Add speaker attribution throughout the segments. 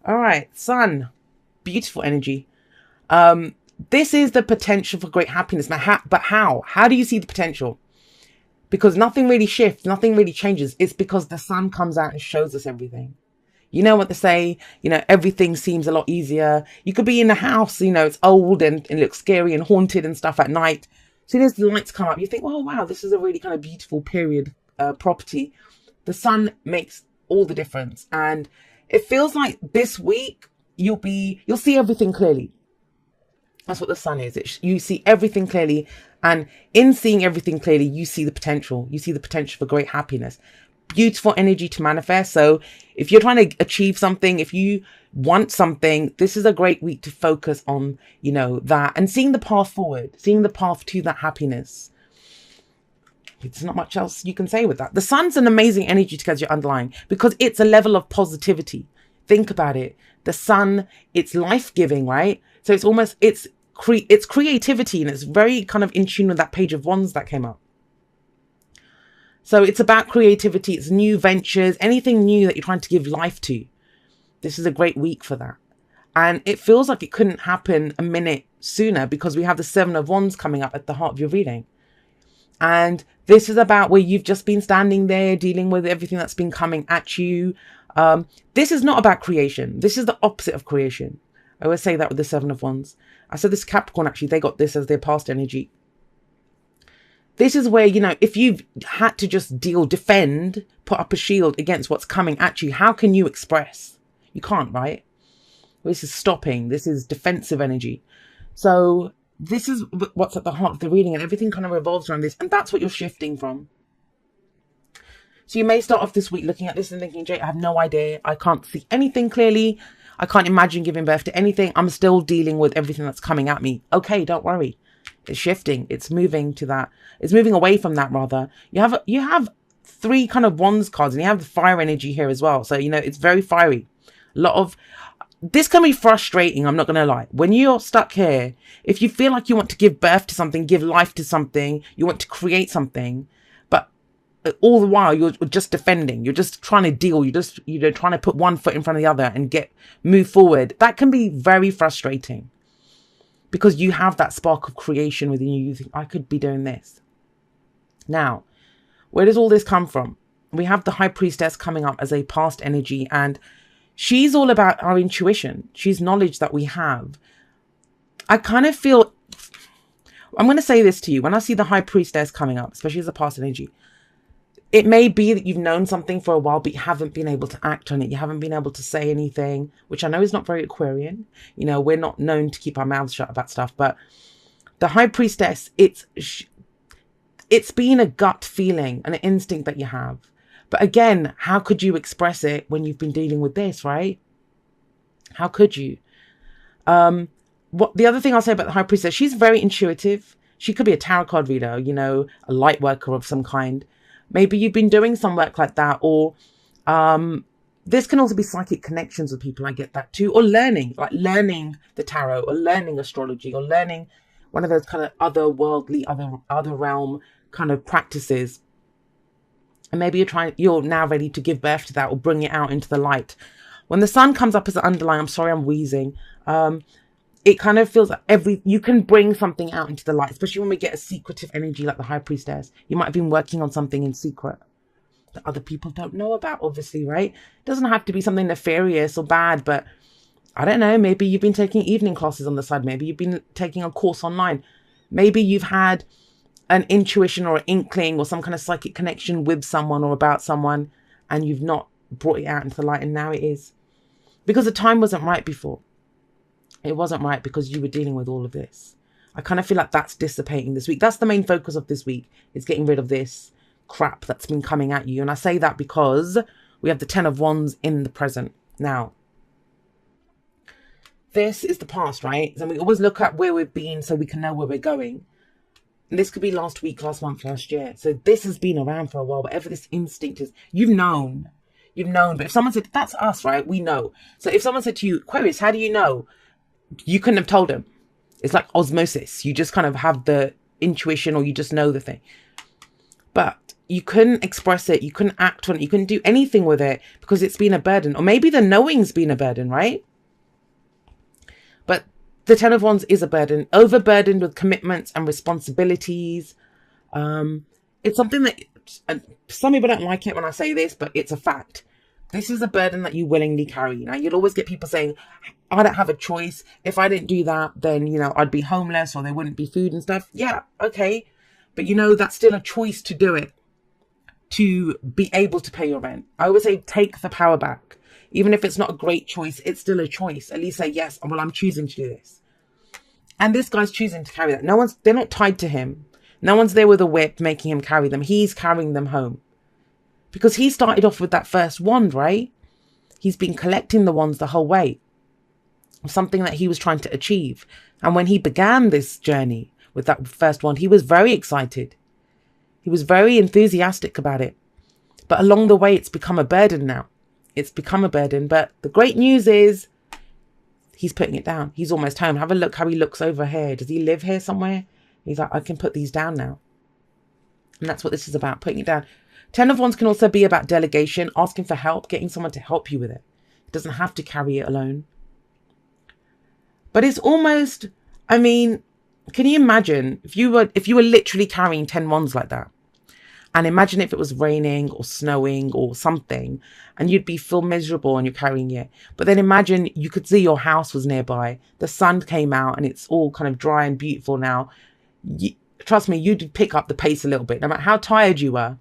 Speaker 1: All right, Sun, beautiful energy. This is the potential for great happiness. Now, but how? How do you see the potential? Because nothing really shifts, nothing really changes. It's because the sun comes out and shows us everything. You know what they say, everything seems a lot easier. You could be in a house, it's old and it looks scary and haunted and stuff at night. As soon as the lights come up, you think, oh, wow, this is a really kind of beautiful period property. The sun makes all the difference. And it feels like this week you'll see everything clearly. That's what the sun is. You see everything clearly. And in seeing everything clearly, you see the potential. You see the potential for great happiness. Beautiful energy to manifest. So if you're trying to achieve something, if you want something, this is a great week to focus on, that and seeing the path forward, seeing the path to that happiness. There's not much else you can say with that. The sun's an amazing energy to get your underlying because it's a level of positivity. Think about it. The sun, it's life-giving, right? So it's creativity, and it's very kind of in tune with that page of wands that came up. So it's about creativity. It's new ventures, anything new that you're trying to give life to. This is a great week for that. And it feels like it couldn't happen a minute sooner because we have the Seven of Wands coming up at the heart of your reading. And this is about where you've just been standing there dealing with everything that's been coming at you. This is not about creation. This is the opposite of creation. I always say that with the Seven of Wands. I said this Capricorn, actually, they got this as their past energy. This is where, if you've had to just defend, put up a shield against what's coming at you, how can you express? You can't, right? This is stopping. This is defensive energy. So this is what's at the heart of the reading, and everything kind of revolves around this. And that's what you're shifting from. So you may start off this week looking at this and thinking, Jay, I have no idea. I can't see anything clearly. I can't imagine giving birth to anything. I'm still dealing with everything that's coming at me. Okay, don't worry. It's shifting. It's moving to that. It's moving away from that, rather. You have three kind of wands cards, and you have the fire energy here as well. So, it's very fiery. A lot of this can be frustrating. I'm not going to lie. When you're stuck here, if you feel like you want to give birth to something, give life to something, you want to create something, but all the while you're just defending, you're just trying to deal, you're just, trying to put one foot in front of the other and move forward. That can be very frustrating. Because you have that spark of creation within you. You think, I could be doing this. Now, where does all this come from? We have the High Priestess coming up as a past energy. And she's all about our intuition. She's knowledge that we have. I kind of feel... I'm going to say this to you. When I see the High Priestess coming up, especially as a past energy, it may be that you've known something for a while, but you haven't been able to act on it. You haven't been able to say anything, which I know is not very Aquarian. We're not known to keep our mouths shut about stuff. But the High Priestess, it's been a gut feeling, an instinct that you have. But again, how could you express it when you've been dealing with this, right? How could you? The other thing I'll say about the High Priestess, she's very intuitive. She could be a tarot card reader, a light worker of some kind. Maybe you've been doing some work like that, or this can also be psychic connections with people. I get that too. Or learning the tarot, or learning astrology, or learning one of those kind of otherworldly, other realm kind of practices. And maybe you're now ready to give birth to that or bring it out into the light. When the sun comes up as an underline, I'm sorry, I'm wheezing. It kind of feels like you can bring something out into the light, especially when we get a secretive energy like the High Priestess. You might have been working on something in secret that other people don't know about, obviously, right? It doesn't have to be something nefarious or bad, but I don't know. Maybe you've been taking evening classes on the side. Maybe you've been taking a course online. Maybe you've had an intuition or an inkling or some kind of psychic connection with someone or about someone, and you've not brought it out into the light, and now it is. Because the time wasn't right before. It wasn't right because you were dealing with all of this. I kind of feel like that's dissipating this week. That's the main focus of this week, is getting rid of this crap that's been coming at you. And I say that because we have the Ten of Wands in the present. Now, this is the past, right? And we always look at where we've been so we can know where we're going. And this could be last week, last month, last year. So this has been around for a while. Whatever this instinct is, you've known. But if someone said, that's us, right? We know. So if someone said to you, Aquarius, how do you know? You couldn't have told them. It's like osmosis. You just kind of have the intuition, or you just know the thing. But you couldn't express it, you couldn't act on it, you couldn't do anything with it because it's been a burden. Or maybe the knowing's been a burden, right? But the Ten of Wands is a burden, overburdened with commitments and responsibilities. It's something that, some people don't like it when I say this, but it's a fact. This is a burden that you willingly carry. Now, you'll always get people saying, I don't have a choice. If I didn't do that, then, you know, I'd be homeless or there wouldn't be food and stuff. Yeah, okay. But, you know, that's still a choice to do it, to be able to pay your rent. I always say, take the power back. Even if it's not a great choice, it's still a choice. At least say, yes, well, I'm choosing to do this. And this guy's choosing to carry that. They're not tied to him. No one's there with a whip making him carry them. He's carrying them home. Because he started off with that first wand, right? He's been collecting the wands the whole way. Something that he was trying to achieve. And when he began this journey with that first wand, he was very excited. He was very enthusiastic about it. But along the way, it's become a burden now. It's become a burden. But the great news is he's putting it down. He's almost home. Have a look how he looks over here. Does he live here somewhere? He's like, I can put these down now. And that's what this is about, putting it down. Ten of Wands can also be about delegation, asking for help, getting someone to help you with it. It doesn't have to carry it alone. But it's almost, I mean, can you imagine if you were literally carrying 10 wands like that? And imagine if it was raining or snowing or something, and you'd feel miserable and you're carrying it. But then imagine you could see your house was nearby. The sun came out and it's all kind of dry and beautiful now. Trust me, you'd pick up the pace a little bit. No matter how tired you were,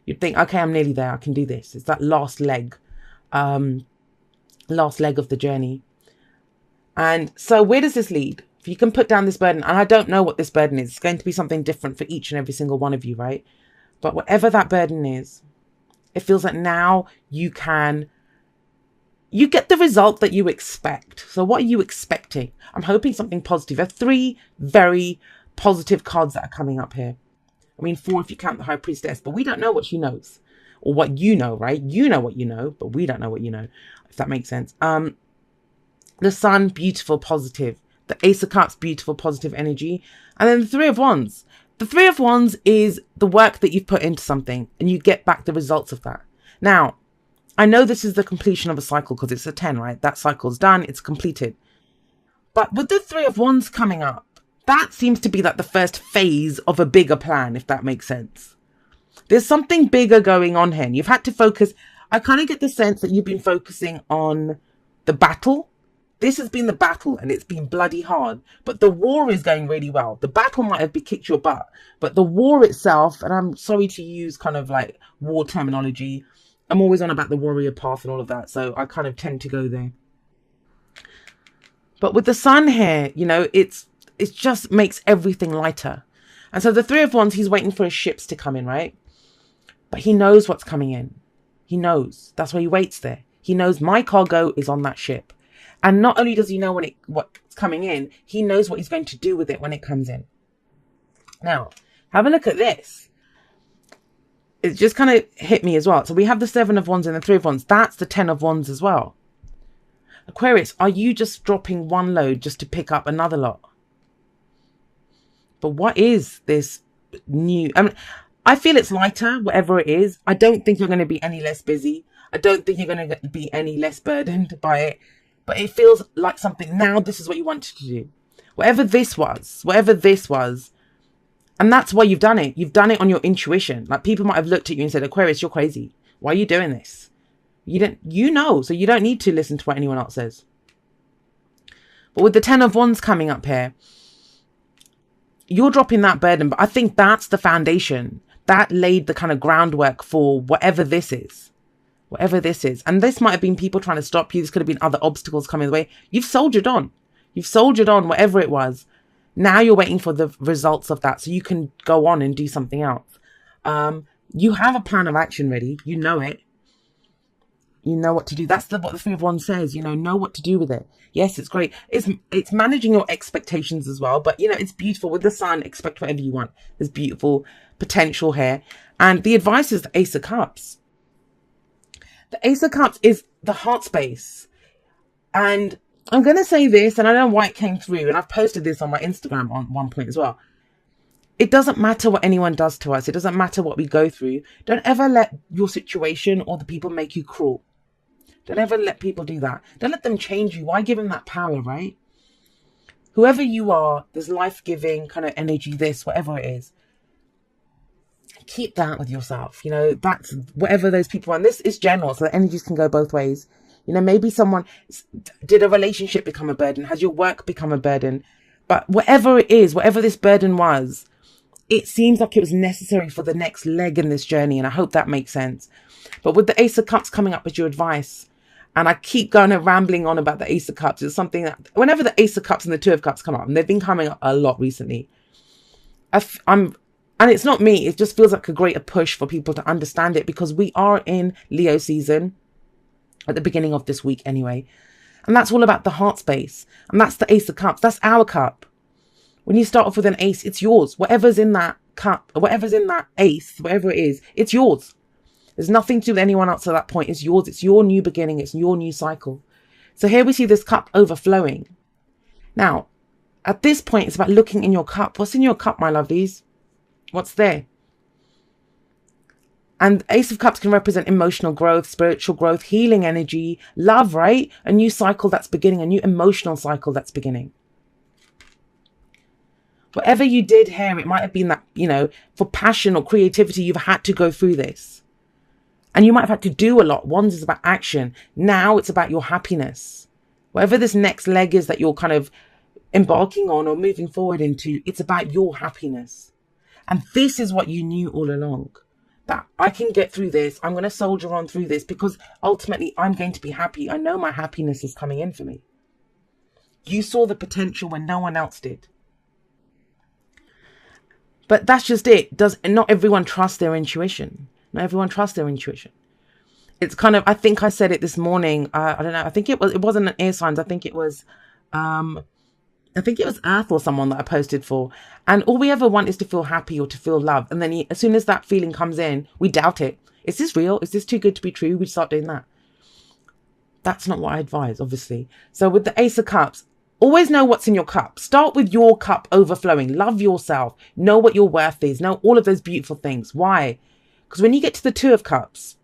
Speaker 1: you'd think, okay, I'm nearly there. I can do this. It's that last leg of the journey. And so where does this lead? If you can put down this burden, and I don't know what this burden is, it's going to be something different for each and every single one of you, right? But whatever that burden is, it feels like now you get the result that you expect. So what are you expecting? I'm hoping something positive. There are 3 very positive cards that are coming up here. I mean, 4 if you count the High Priestess, but we don't know what she knows or what you know, right? You know what you know, but we don't know what you know, if that makes sense. The Sun, beautiful, positive. The Ace of Cups, beautiful, positive energy. And then the 3 of Wands. The 3 of Wands is the work that you've put into something and you get back the results of that. Now, I know this is the completion of a cycle because it's a 10, right? That cycle's done, it's completed. But with the 3 of Wands coming up, that seems to be like the first phase of a bigger plan, if that makes sense. There's something bigger going on here. And you've had to focus. I kind of get the sense that you've been focusing on the battle. This has been the battle and it's been bloody hard. But the war is going really well. The battle might have kicked your butt. But the war itself, and I'm sorry to use kind of like war terminology. I'm always on about the warrior path and all of that. So I kind of tend to go there. But with the Sun here, you know, it just makes everything lighter. And so the 3 of Wands, he's waiting for his ships to come in, right? But he knows what's coming in. He knows. That's why he waits there. He knows my cargo is on that ship. And not only does he know what's coming in, he knows what he's going to do with it when it comes in. Now, have a look at this. It just kind of hit me as well. So we have the 7 of Wands and the 3 of Wands. That's the 10 of Wands as well. Aquarius, are you just dropping one load just to pick up another lot? But what is this new? I mean, I feel it's lighter, whatever it is. I don't think you're going to be any less busy. I don't think you're going to be any less burdened by it. But it feels like something. Now this is what you wanted to do. Whatever this was. And that's why you've done it. You've done it on your intuition. Like people might have looked at you and said, Aquarius, you're crazy. Why are you doing this? You know, so you don't need to listen to what anyone else says. But with the 10 of Wands coming up here, you're dropping that burden. But I think that's the foundation. That laid the kind of groundwork for whatever this is. Whatever this is. And this might have been people trying to stop you. This could have been other obstacles coming the way. You've soldiered on. You've soldiered on, whatever it was. Now you're waiting for the results of that so you can go on and do something else. You have a plan of action ready. You know it. You know what to do. That's what the 3 of Wands says. You know what to do with it. Yes, it's great. It's managing your expectations as well. But, it's beautiful. With the Sun, expect whatever you want. There's beautiful potential here. And the advice is the Ace of Cups. The Ace of Cups is the heart space. And I'm going to say this, and I don't know why it came through. And I've posted this on my Instagram on one point as well. it doesn't matter what anyone does to us. It doesn't matter what we go through. Don't ever let your situation or the people make you cruel. Don't ever let people do that. Don't let them change you. Why give them that power, right? Whoever you are, there's life-giving kind of energy, this, whatever it is. Keep that with yourself. You know, that's whatever those people are. And this is general, so the energies can go both ways. You know, maybe someone did a relationship become a burden? Has your work become a burden? But whatever it is, whatever this burden was, it seems like it was necessary for the next leg in this journey. And I hope that makes sense. But with the Ace of Cups coming up as your advice, and I keep going and rambling on about the Ace of Cups, it's something that whenever the Ace of Cups and the Two of Cups come up, and they've been coming up a lot recently, and it's not me, it just feels like a greater push for people to understand it, because we are in Leo season at the beginning of this week anyway. And that's all about the heart space. And that's the Ace of Cups. That's our cup. When you start off with an ace, it's yours. Whatever's in that cup, whatever's in that ace, whatever it is, it's yours. There's nothing to do with anyone else at that point. It's yours. It's your new beginning. It's your new cycle. So here we see this cup overflowing. Now, at this point, it's about looking in your cup. What's in your cup, my lovelies? What's there? And Ace of Cups can represent emotional growth, spiritual growth, healing energy, love, right? A new cycle that's beginning, a new emotional cycle that's beginning. Whatever you did here, it might have been that, you know, for passion or creativity, you've had to go through this. And you might have had to do a lot. Wands is about action. Now it's about your happiness. Whatever this next leg is that you're kind of embarking on or moving forward into, it's about your happiness. And this is what you knew all along. That I can get through this. I'm going to soldier on through this because ultimately I'm going to be happy. I know my happiness is coming in for me. You saw the potential when no one else did. But that's just it. Not everyone trusts their intuition. Not everyone trusts their intuition. It's kind of, I think I said it this morning. I don't know. I think it wasn't an air signs. I think it was Earth or someone that I posted for. And all we ever want is to feel happy or to feel love. And then as soon as that feeling comes in, we doubt it. Is this real? Is this too good to be true? We start doing that. That's not what I advise, obviously. So with the Ace of Cups, always know what's in your cup. Start with your cup overflowing. Love yourself. Know what your worth is. Know all of those beautiful things. Why? Because when you get to the Two of Cups,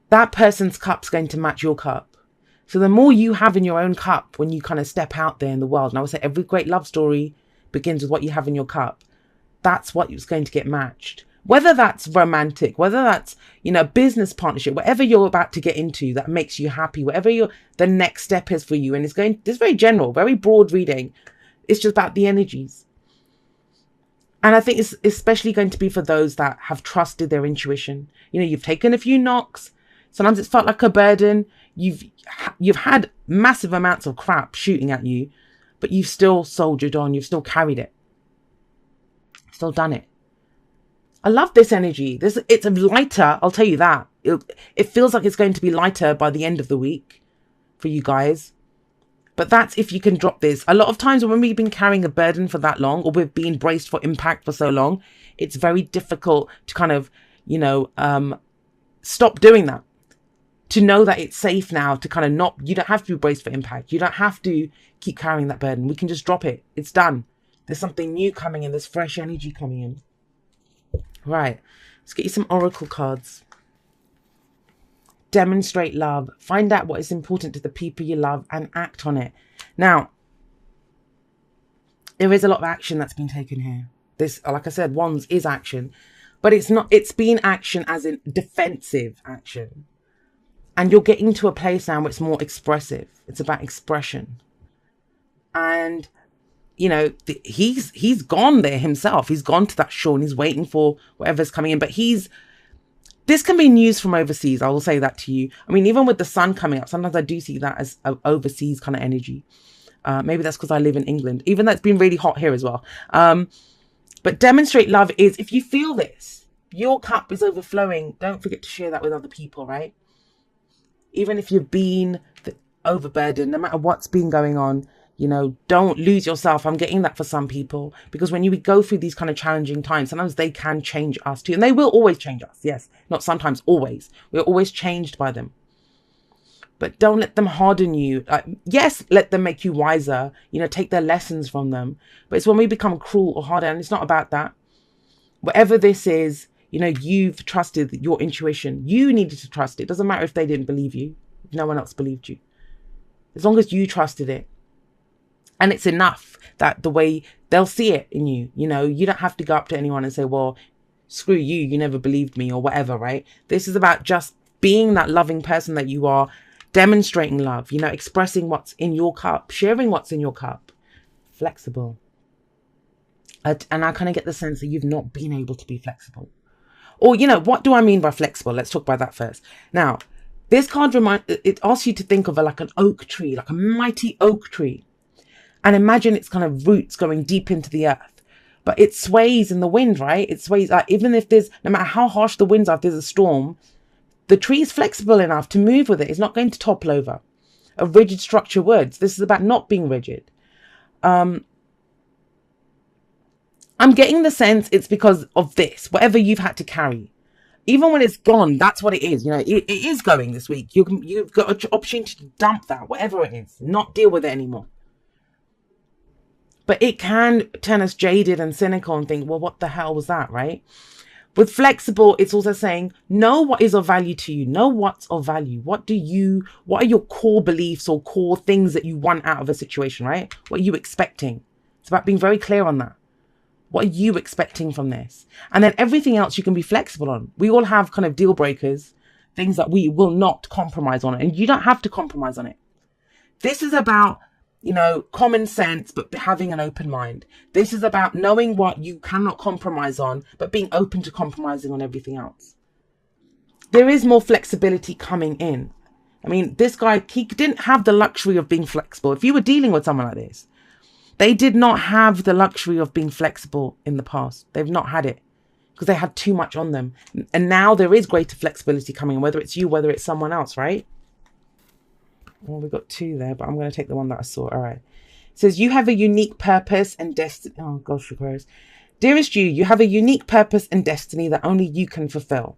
Speaker 1: that person's cup's going to match your cup. So the more you have in your own cup when you kind of step out there in the world, and I would say every great love story begins with what you have in your cup. That's what is going to get matched. Whether that's romantic, whether that's, you know, business partnership, whatever you're about to get into that makes you happy, whatever the next step is for you. And it's very general, very broad reading. It's just about the energies. And I think it's especially going to be for those that have trusted their intuition. You know, you've taken a few knocks. Sometimes it's felt like a burden. You've had massive amounts of crap shooting at you, but you've still soldiered on. You've still carried it. Still done it. I love this energy. It's lighter. I'll tell you that. It feels like it's going to be lighter by the end of the week for you guys. But that's if you can drop this. A lot of times when we've been carrying a burden for that long, or we've been braced for impact for so long, it's very difficult to kind of, you know, stop doing that. To know that it's safe now to kind of you don't have to be braced for impact. You don't have to keep carrying that burden. We can just drop it. It's done. There's something new coming in. There's fresh energy coming in. Right. Let's get you some oracle cards. Demonstrate love. Find out what is important to the people you love and act on it. Now, there is a lot of action that's been taken here. This, like I said, Wands is action. But it's been action as in defensive action. And you're getting to a place now where it's more expressive. It's about expression. And, you know, he's gone there himself. He's gone to that shore and he's waiting for whatever's coming in. But this can be news from overseas. I will say that to you. I mean, even with the sun coming up, sometimes I do see that as an overseas kind of energy. Maybe that's because I live in England, even though it's been really hot here as well. But demonstrate love is, if you feel this, your cup is overflowing, don't forget to share that with other people, right? Even if you've been overburdened, no matter what's been going on, you know, don't lose yourself. I'm getting that for some people, because when you go through these kind of challenging times, sometimes they can change us too. And they will always change us. Yes. Not sometimes, always. We're always changed by them. but don't let them harden you. Yes, let them make you wiser, take their lessons from them. But it's when we become cruel or harder, and it's not about that. Whatever this is, you've trusted your intuition. You needed to trust it. It doesn't matter if they didn't believe you, if no one else believed you. As long as you trusted it. And it's enough that the way they'll see it in you, you don't have to go up to anyone and say, well, screw you, you never believed me or whatever, right? This is about just being that loving person that you are, demonstrating love, expressing what's in your cup, sharing what's in your cup. Flexible. And I kind of get the sense that you've not been able to be flexible. Or, what do I mean by flexible? Let's talk about that first. Now, this card it asks you to think of like an oak tree, like a mighty oak tree. And imagine its kind of roots going deep into the earth. But it sways in the wind, right? It sways, even if no matter how harsh the winds are, if there's a storm, the tree is flexible enough to move with it. It's not going to topple over. A rigid structure would. This is about not being rigid. I'm getting the sense it's because of this, whatever you've had to carry. Even when it's gone, that's what it is. It is going this week. You've got an opportunity to dump that, whatever it is, not deal with it anymore. But it can turn us jaded and cynical and think, well, what the hell was that, right? With flexible, it's also saying, know what is of value to you. Know what's of value. What are your core beliefs or core things that you want out of a situation, right? What are you expecting? It's about being very clear on that. What are you expecting from this? And then everything else you can be flexible on. We all have kind of deal breakers, things that we will not compromise on. And you don't have to compromise on it. This is about, common sense, but having an open mind. This is about knowing what you cannot compromise on, but being open to compromising on everything else. There is more flexibility coming in. I mean, this guy, he didn't have the luxury of being flexible. If you were dealing with someone like this, they did not have the luxury of being flexible in the past. They've not had it because they had too much on them. And now there is greater flexibility coming, whether it's you, whether it's someone else, right? Well, we've got two there, but I'm going to take the one that I saw. All right. It says, you have a unique purpose and destiny. Oh, gosh, Aquarius. Dearest you have a unique purpose and destiny that only you can fulfill.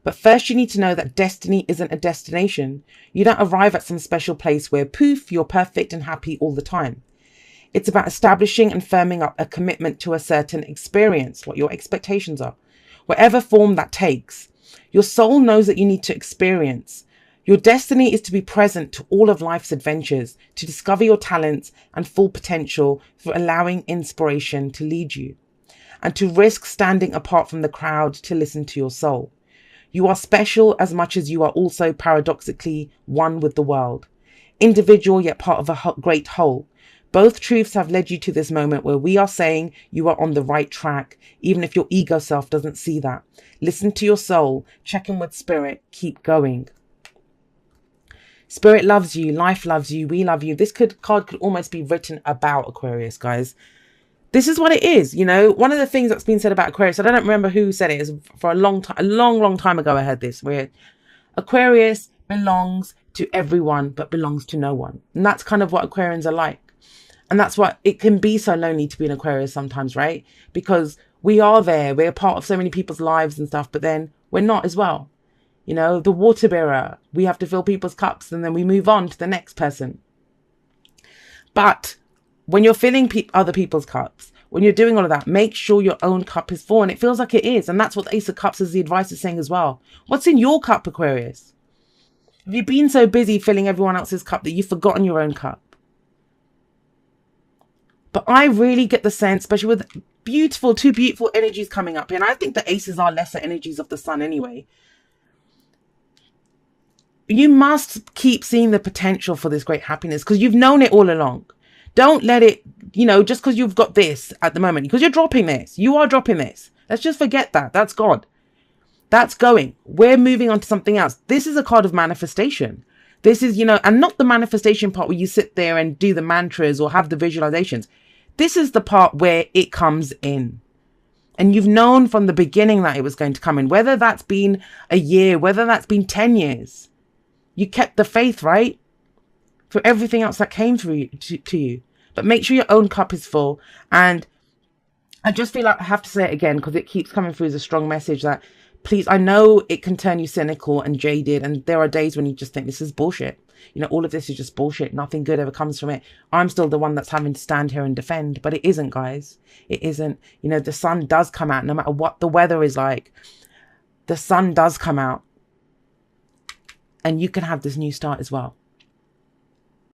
Speaker 1: But first you need to know that destiny isn't a destination. You don't arrive at some special place where, poof, you're perfect and happy all the time. It's about establishing and firming up a commitment to a certain experience, what your expectations are, whatever form that takes. Your soul knows that you need to experience. Your destiny is to be present to all of life's adventures, to discover your talents and full potential for allowing inspiration to lead you, and to risk standing apart from the crowd to listen to your soul. You are special as much as you are also paradoxically one with the world, individual yet part of a great whole. Both truths have led you to this moment where we are saying you are on the right track, even if your ego self doesn't see that. Listen to your soul, check in with spirit, keep going. Spirit loves you, life loves you, we love you. This card could almost be written about Aquarius, guys. This is what it is, One of the things that's been said about Aquarius, I don't remember who said it, is for a long time ago I heard this, where Aquarius belongs to everyone but belongs to no one. And that's kind of what Aquarians are like. And that's what it can be so lonely to be an Aquarius sometimes, right? Because we are there, we're part of so many people's lives and stuff, but then we're not as well. The water bearer, we have to fill people's cups and then we move on to the next person. But when you're filling other people's cups, when you're doing all of that, make sure your own cup is full. And it feels like it is. And that's what the Ace of Cups is, the advice is saying as well. What's in your cup, Aquarius? Have you been so busy filling everyone else's cup that you've forgotten your own cup? But I really get the sense, especially with two beautiful energies coming up here, and I think the aces are lesser energies of the sun anyway. You must keep seeing the potential for this great happiness because you've known it all along. Don't let it, just because you've got this at the moment, because you're dropping this. You are dropping this. Let's just forget that. That's God. That's going. We're moving on to something else. This is a card of manifestation. This is, and not the manifestation part where you sit there and do the mantras or have the visualizations. This is the part where it comes in. And you've known from the beginning that it was going to come in, whether that's been a year, whether that's been 10 years. You kept the faith, right? For everything else that came through to you. But make sure your own cup is full. And I just feel like I have to say it again because it keeps coming through as a strong message that Please, I know it can turn you cynical and jaded, and there are days when you just think this is bullshit. You know, all of this is just bullshit. Nothing good ever comes from it. I'm still the one that's having to stand here and defend, but it isn't, guys. It isn't. You know, the sun does come out no matter what the weather is like. The sun does come out, and you can have this new start as well.